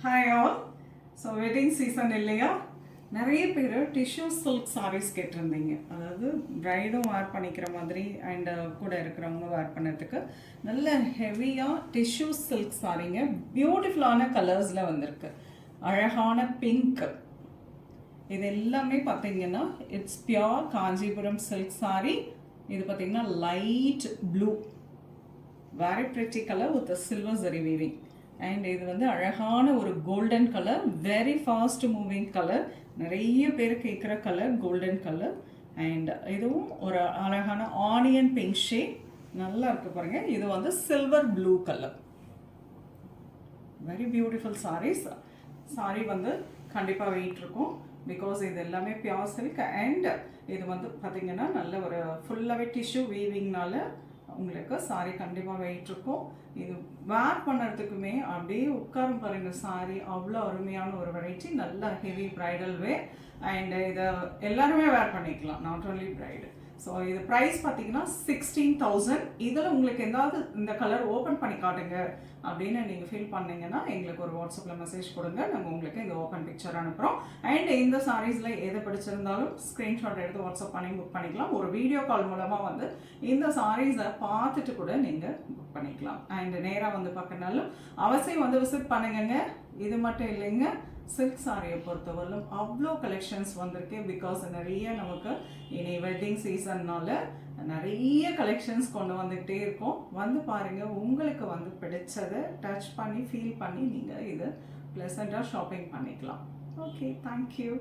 Hi all. So wedding season இல்லையா, நிறைய பேர் டிஷ்யூ சில்க் சாரீஸ் கேட்டிருந்தீங்க. அதாவது ப்ரைடும் வேர் பண்ணிக்கிற மாதிரி அண்ட் கூட இருக்கிறவங்க வேர் பண்ணுறதுக்கு நல்ல ஹெவியாக டிஷ்யூ சில்க் சாரீங்க. பியூட்டிஃபுல்லான கலர்ஸில் வந்திருக்கு. அழகான பிங்க். இது எல்லாமே பார்த்தீங்கன்னா it's pure Kanchipuram silk sari. இது பார்த்தீங்கன்னா light blue, very pretty colour with silver zari weaving. And இது வந்து அழகான ஒரு golden colour, very fast moving colour. நிறைய பேர் கேட்குற கலர் கோல்டன் கலர். அண்ட் இதுவும் ஒரு அழகான ஆனியன் பிங்க் ஷேட், நல்லா இருக்கு பாருங்க. இது வந்து silver blue colour. Very beautiful saris. Sari வந்து கண்டிப்பாக வெயிட் இருக்கும், பிகாஸ் இது எல்லாமே பியோர் சில்க். அண்ட் இது வந்து பார்த்தீங்கன்னா நல்ல ஒரு ஃபுல்லாகவே டிஷ்யூ வீவிங்னால உங்களுக்கு சாரீ கண்டிப்பாக வெயிட் இருக்கும். இது வேர் பண்ணுறதுக்குமே அப்படியே உட்காரும் பாருங்க சாரீ, அவ்வளோ அருமையான ஒரு வெரைட்டி. நல்ல ஹெவி ப்ரைடல் வே. அண்ட் இதை எல்லாருமே வேர் பண்ணிக்கலாம், நாட் ஓன்லி ப்ரைடு. ஸோ இது ப்ரைஸ் பார்த்தீங்கன்னா 16,000. இதில் உங்களுக்கு ஏதாவது இந்த கலர் ஓப்பன் பண்ணி காட்டுங்க அப்படின்னு நீங்கள் ஃபீல் பண்ணீங்கன்னா எங்களுக்கு ஒரு வாட்ஸ்அப்பில் மெசேஜ் கொடுங்க, நாங்கள் உங்களுக்கு இந்த ஓப்பன் பிக்சர் அனுப்புகிறோம். அண்ட் இந்த சாரீஸில் எது பிடிச்சிருந்தாலும் ஸ்க்ரீன்ஷாட் எடுத்து வாட்ஸ்அப் பண்ணி புக் பண்ணிக்கலாம். ஒரு வீடியோ கால் மூலமாக வந்து இந்த சாரீஸை பார்த்துட்டு கூட நீங்கள் புக் பண்ணிக்கலாம். அண்ட் நேராக வந்து பார்க்கறனாலும் அவசியம் வந்து விசிட் பண்ணுங்க. இது மட்டும் இல்லைங்க, சில்க் சாரியை பொறுத்தவரையிலும் அவ்வளோ கலெக்ஷன்ஸ் வந்திருக்கு. பிகாஸ் நிறைய நமக்கு இனி வெட்டிங் சீசன்னால நிறைய கலெக்ஷன்ஸ் கொண்டு வந்துக்கிட்டே இருக்கோம். வந்து பாருங்கள், உங்களுக்கு வந்து பிடிச்சதை டச் பண்ணி ஃபீல் பண்ணி நீங்கள் இது ப்ளசண்ட்டாக ஷாப்பிங் பண்ணிக்கலாம். Okay, thank you.